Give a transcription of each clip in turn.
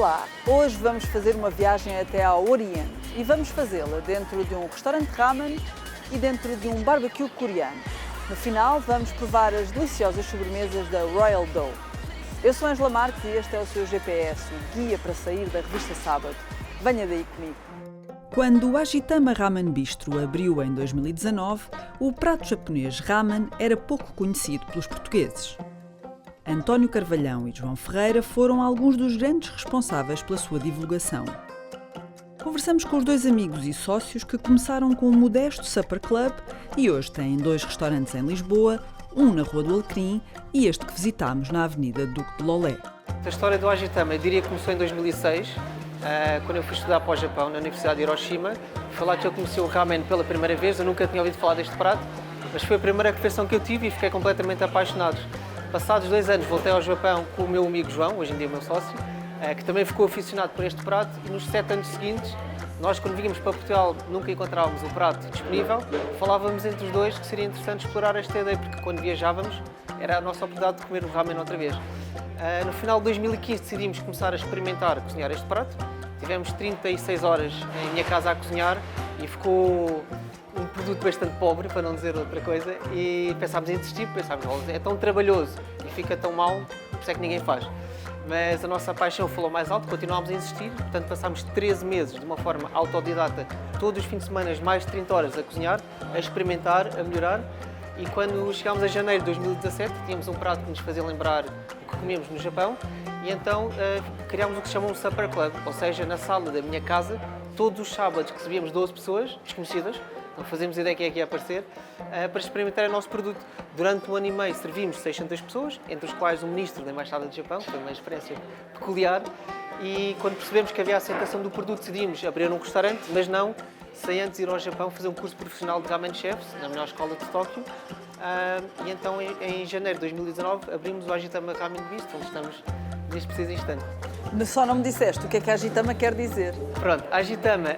Olá, hoje vamos fazer uma viagem até ao Oriente e vamos fazê-la dentro de um restaurante ramen e dentro de um barbecue coreano. No final, vamos provar as deliciosas sobremesas da Royal Dough. Eu sou Angela Marques e este é o seu GPS, o guia para sair da revista Sábado. Venha daí comigo. Quando o Ajitama Ramen Bistro abriu em 2019, o prato japonês ramen era pouco conhecido pelos portugueses. António Carvalhão e João Ferreira foram alguns dos grandes responsáveis pela sua divulgação. Conversamos com os dois amigos e sócios que começaram com um modesto supper club e hoje têm 2 restaurantes em Lisboa, um na Rua do Alecrim e este que visitámos na Avenida Duque de Lolé. A história do Ajitama, eu diria que começou em 2006, quando eu fui estudar para o Japão, na Universidade de Hiroshima. Foi lá que eu conheci o ramen pela primeira vez, eu nunca tinha ouvido falar deste prato, mas foi a primeira refeição que eu tive e fiquei completamente apaixonado. Passados 2 anos voltei ao Japão com o meu amigo João, hoje em dia o meu sócio, que também ficou aficionado por este prato, e nos 7 anos seguintes, nós quando vínhamos para Portugal nunca encontrávamos o prato disponível, falávamos entre os dois que seria interessante explorar esta ideia, porque quando viajávamos era a nossa oportunidade de comer o ramen outra vez. No final de 2015 decidimos começar a experimentar cozinhar este prato, tivemos 36 horas em minha casa a cozinhar e ficou um produto bastante pobre, para não dizer outra coisa, e pensámos em desistir, é tão trabalhoso e fica tão mal, por isso é que ninguém faz. Mas a nossa paixão falou mais alto, continuámos a insistir, portanto passámos 13 meses de uma forma autodidata, todos os fins de semana, mais de 30 horas a cozinhar, a experimentar, a melhorar, e quando chegámos a janeiro de 2017, tínhamos um prato que nos fazia lembrar o que comíamos no Japão, e então criámos o que se chama um supper club, ou seja, na sala da minha casa, todos os sábados recebíamos 12 pessoas desconhecidas, não fazemos ideia quem é que ia aparecer, para experimentar o nosso produto. Durante 1 ano e meio servimos 600 pessoas, entre os quais o ministro da Embaixada do Japão, foi uma experiência peculiar, e quando percebemos que havia a aceitação do produto decidimos abrir um restaurante, mas não sem antes ir ao Japão fazer um curso profissional de Ramen Chefs, na melhor escola de Tóquio, e então em janeiro de 2019 abrimos o Ajitama Ramen Bistro, onde estamos neste preciso instante. Só não me disseste o que é que Ajitama quer dizer. Pronto, Ajitama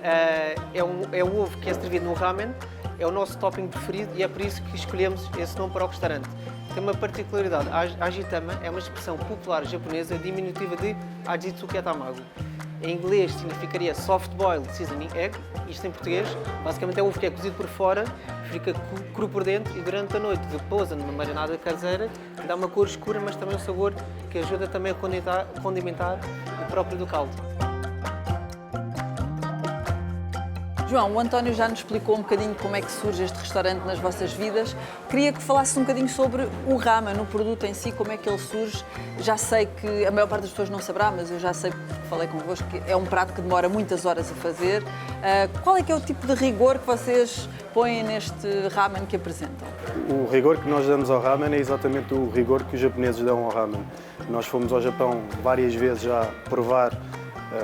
é um ovo que é servido no ramen, é o nosso topping preferido e é por isso que escolhemos esse nome para o restaurante. Tem uma particularidade, Ajitama é uma expressão popular japonesa diminutiva de Ajitsuke Tamago. Em inglês significaria soft boiled seasoning egg, isto em português basicamente é um ovo que é cozido por fora, fica cru por dentro e durante a noite repousa numa marinada caseira que dá uma cor escura, mas também um sabor que ajuda também a condimentar o próprio do caldo. João, o António já nos explicou um bocadinho como é que surge este restaurante nas vossas vidas. Queria que falasses um bocadinho sobre o ramen, o produto em si, como é que ele surge. Já sei que a maior parte das pessoas não saberá, mas eu já sei, porque falei convosco, que é um prato que demora muitas horas a fazer. Qual é que é o tipo de rigor que vocês põem neste ramen que apresentam? O rigor que nós damos ao ramen é exatamente o rigor que os japoneses dão ao ramen. Nós fomos ao Japão várias vezes já provar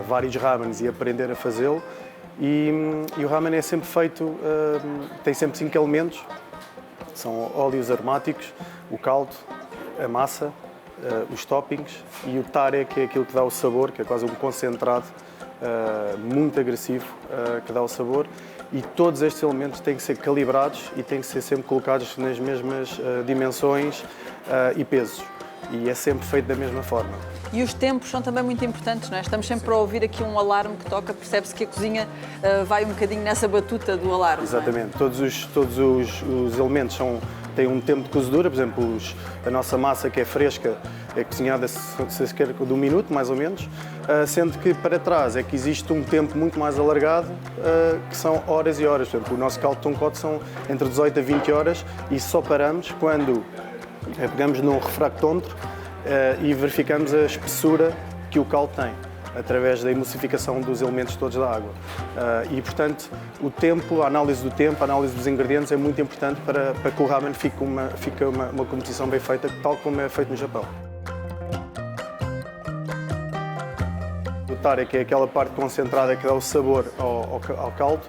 vários ramens e aprender a fazê-lo. E o ramen é sempre feito, tem sempre 5 elementos, são óleos aromáticos, o caldo, a massa, os toppings e o tare, que é aquilo que dá o sabor, que é quase um concentrado muito agressivo que dá o sabor. E todos estes elementos têm que ser calibrados e têm que ser sempre colocados nas mesmas dimensões e pesos. E é sempre feito da mesma forma. E os tempos são também muito importantes, não é? Estamos sempre a ouvir aqui um alarme que toca, percebe-se que a cozinha vai um bocadinho nessa batuta do alarme. Exatamente, não é? Todos os elementos têm um tempo de cozedura, por exemplo, a nossa massa que é fresca é cozinhada cerca de 1 minuto, mais ou menos, sendo que para trás é que existe um tempo muito mais alargado, que são horas e horas. Por exemplo, o nosso caldo de tonkotsu são entre 18 a 20 horas e só paramos quando pegamos num refractómetro e verificamos a espessura que o caldo tem, através da emulsificação dos elementos todos da água. E, portanto, a análise do tempo, a análise dos ingredientes é muito importante para que o ramen fique uma composição bem feita, tal como é feito no Japão. O tare, que é aquela parte concentrada que dá o sabor ao caldo,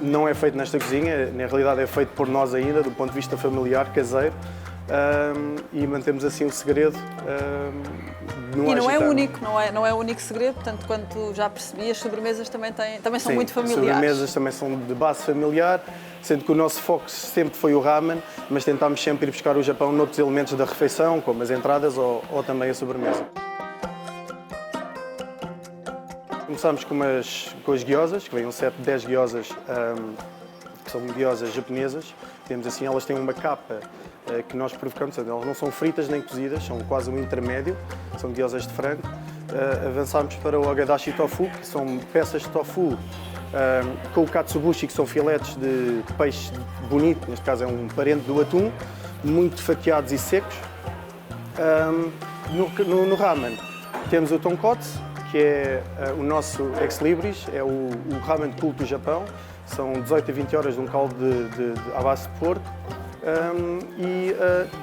não é feito nesta cozinha, na realidade é feito por nós ainda, do ponto de vista familiar, caseiro. E mantemos assim o segredo no E não é Ajitama. único, não é o único segredo, portanto, quanto já percebi, as sobremesas também são muito familiares. As sobremesas também são de base familiar, sendo que o nosso foco sempre foi o ramen, mas tentámos sempre ir buscar o Japão noutros elementos da refeição, como as entradas ou também a sobremesa. Começamos com as gyozas, que vem um set de 10 gyozas, que são gyozas japonesas. Temos assim, elas têm uma capa que nós provocamos, elas não são fritas nem cozidas, são quase um intermédio, são gyozas de frango. Avançamos para o Agadashi Tofu, que são peças de tofu com o katsubushi, que são filetes de peixe bonito, neste caso é um parente do atum, muito fatiados e secos. No ramen temos o tonkotsu, que é o nosso ex-libris, é o ramen de culto do Japão. São 18 a 20 horas de um caldo à base de porco.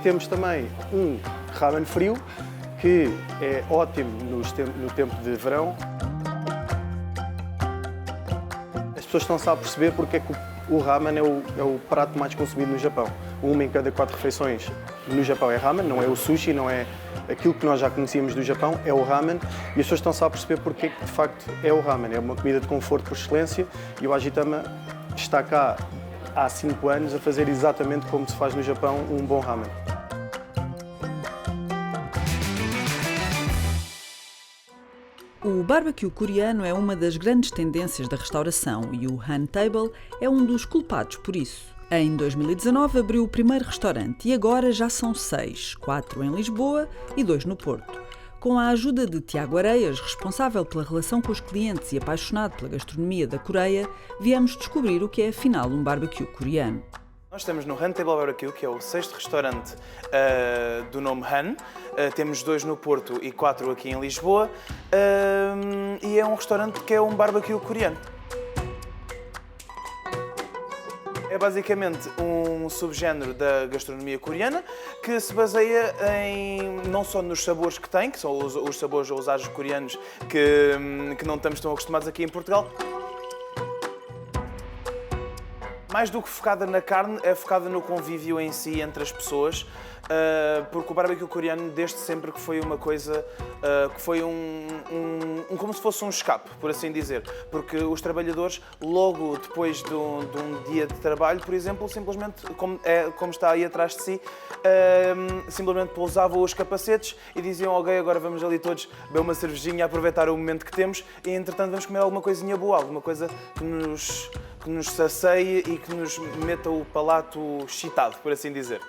Temos também um ramen frio, que é ótimo no tempo de verão. As pessoas estão-se a perceber porque é que o ramen é o prato mais consumido no Japão. Uma em cada 4 refeições no Japão é ramen, não é o sushi, não é aquilo que nós já conhecíamos do Japão, é o ramen. E as pessoas estão-se a perceber porque é que de facto é o ramen. É uma comida de conforto por excelência e o Ajitama está cá há 5 anos a fazer exatamente como se faz no Japão um bom ramen. O barbecue coreano é uma das grandes tendências da restauração e o Han Table é um dos culpados por isso. Em 2019 abriu o primeiro restaurante e agora já são 6, 4 em Lisboa e 2 no Porto. Com a ajuda de Tiago Areias, responsável pela relação com os clientes e apaixonado pela gastronomia da Coreia, viemos descobrir o que é afinal um barbecue coreano. Nós estamos no Han Table Barbecue, que é o 6º restaurante do nome Han. Temos 2 no Porto e 4 aqui em Lisboa. E é um restaurante que é um barbecue coreano. É basicamente um subgénero da gastronomia coreana que se baseia não só nos sabores que tem, que são os sabores ousados coreanos que não estamos tão acostumados aqui em Portugal. Mais do que focada na carne, é focada no convívio em si entre as pessoas, porque o barbecue coreano desde sempre que foi uma coisa, que foi como se fosse um escape, por assim dizer. Porque os trabalhadores, logo depois de um dia de trabalho, por exemplo, simplesmente, como está aí atrás de si, simplesmente pousavam os capacetes e diziam: ok, agora vamos ali todos beber uma cervejinha, aproveitar o momento que temos e, entretanto, vamos comer alguma coisinha boa, alguma coisa que nos sacie e que nos meta o palato excitado, por assim dizer.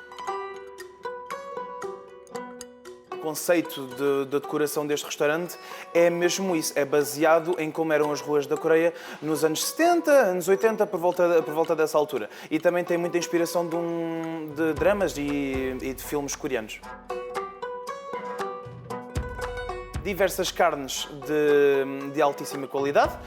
O conceito da decoração deste restaurante é mesmo isso, é baseado em como eram as ruas da Coreia nos anos 70, anos 80, por volta dessa altura. E também tem muita inspiração de dramas e de filmes coreanos. Diversas carnes de altíssima qualidade.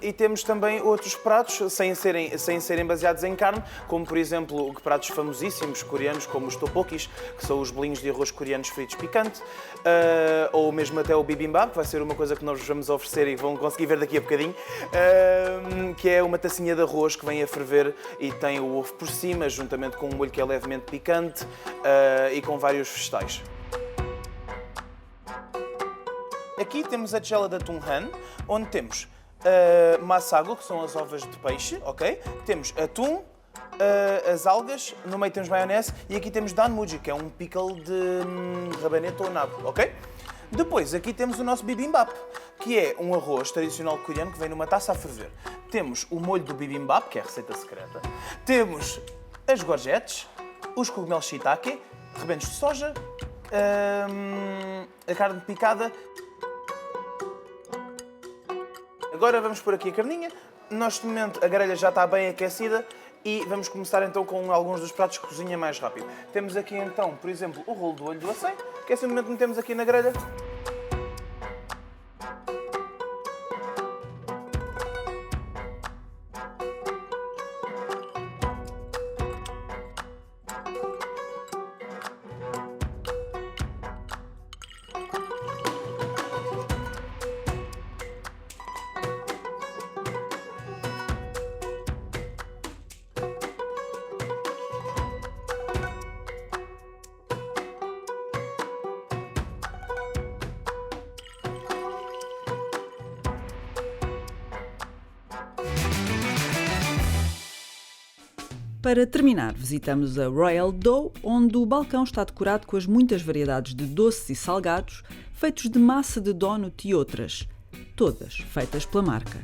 E temos também outros pratos sem serem baseados em carne, como por exemplo pratos famosíssimos coreanos como os tteokbokkis, que são os bolinhos de arroz coreanos fritos picante, ou mesmo até o bibimbap, que vai ser uma coisa que nós vos vamos oferecer e vão conseguir ver daqui a bocadinho, que é uma tacinha de arroz que vem a ferver e tem o ovo por cima, juntamente com um molho que é levemente picante e com vários vegetais. Aqui temos a tigela de atum Han, onde temos massago, que são as ovas de peixe, ok? Temos atum, as algas, no meio temos maionese e aqui temos danmuji, que é um pickle de rabanete ou nabo, ok? Depois aqui temos o nosso bibimbap, que é um arroz tradicional coreano que vem numa taça a ferver. Temos o molho do bibimbap, que é a receita secreta. Temos as gorjettes, os cogumelos shiitake, rebentos de soja, a carne picada. Agora vamos pôr aqui a carninha. Neste momento a grelha já está bem aquecida e vamos começar então com alguns dos pratos de cozinha mais rápido. Temos aqui então, por exemplo, o rolo do olho do acém, que é simplesmente metemos aqui na grelha. Para terminar, visitamos a Royal Dough, onde o balcão está decorado com as muitas variedades de doces e salgados, feitos de massa de donut e outras. todas feitas pela marca.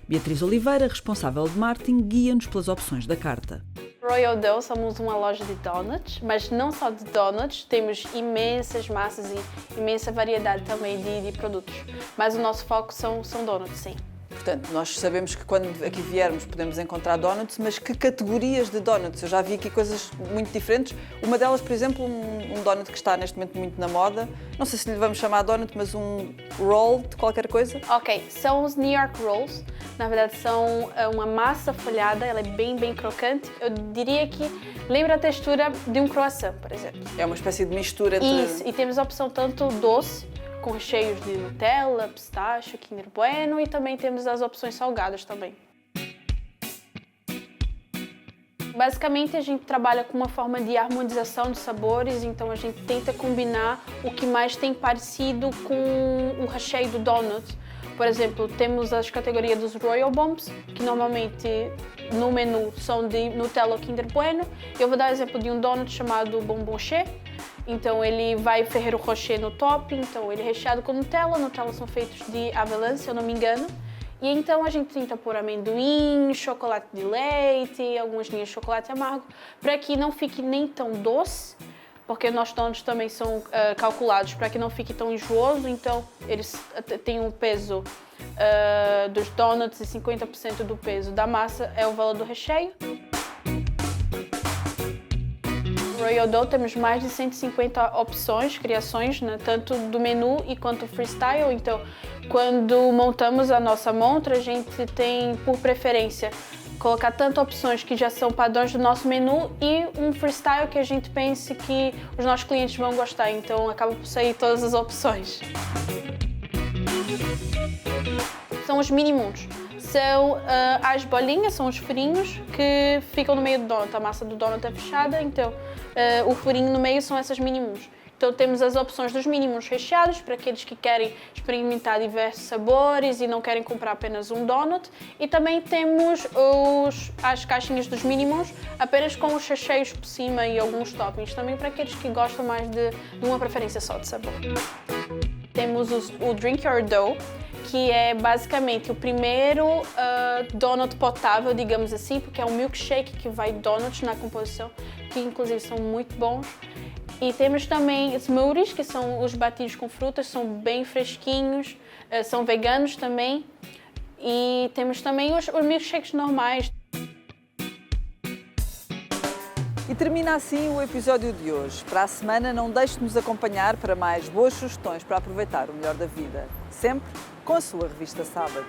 Beatriz Oliveira, responsável de marketing, guia-nos pelas opções da carta. Royal Dough somos uma loja de donuts, mas não só de donuts, temos imensas massas e imensa variedade também de produtos. Mas o nosso foco são donuts, sim. Portanto, nós sabemos que quando aqui viermos podemos encontrar donuts, mas que categorias de donuts? Eu já vi aqui coisas muito diferentes. Uma delas, por exemplo, um donut que está neste momento muito na moda. Não sei se lhe vamos chamar donut, mas um roll de qualquer coisa. Ok, são os New York Rolls. Na verdade, são uma massa folhada, ela é bem crocante. Eu diria que lembra a textura de um croissant, por exemplo. É uma espécie de mistura entre... Isso, e temos a opção tanto doce, com recheios de Nutella, pistache, Kinder Bueno, e também temos as opções salgadas também. Basicamente, a gente trabalha com uma forma de harmonização de sabores, então a gente tenta combinar o que mais tem parecido com o recheio do donut. Por exemplo, temos as categorias dos Royal Bombs, que normalmente no menu são de Nutella ou Kinder Bueno. Eu vou dar exemplo de um donut chamado Bonbonché. Então ele vai Ferrero Rocher no top, então ele é recheado com Nutella. Nutella são feitos de avelã, se eu não me engano. E então a gente tenta pôr amendoim, chocolate de leite, algumas linhas de chocolate amargo, para que não fique nem tão doce, porque nossos donuts também são calculados para que não fique tão enjooso, então eles têm um peso dos donuts e 50% do peso da massa é o valor do recheio. Royal Dough temos mais de 150 opções, criações, né, tanto do menu e quanto freestyle. Então, quando montamos a nossa montra, a gente tem, por preferência, colocar tanto opções que já são padrões do nosso menu e um freestyle que a gente pense que os nossos clientes vão gostar. Então, acaba por sair todas as opções. São os mini mundos. São as bolinhas, são os furinhos que ficam no meio do donut. A massa do donut é fechada, então o furinho no meio são essas mini mundos. Então temos as opções dos mini mundos recheados para aqueles que querem experimentar diversos sabores e não querem comprar apenas um donut. E também temos as caixinhas dos mini mundos apenas com os recheios por cima e alguns toppings. Também para aqueles que gostam mais de uma preferência só de sabor. Temos o Drink Your Dough, que é basicamente o primeiro donut potável, digamos assim, porque é um milkshake que vai donuts na composição, que inclusive são muito bons. E temos também smoothies, que são os batidos com frutas, são bem fresquinhos, são veganos também. E temos também os milkshakes normais. E termina assim o episódio de hoje. Para a semana, não deixe de nos acompanhar para mais boas sugestões para aproveitar o melhor da vida. Sempre com a sua revista Sábado.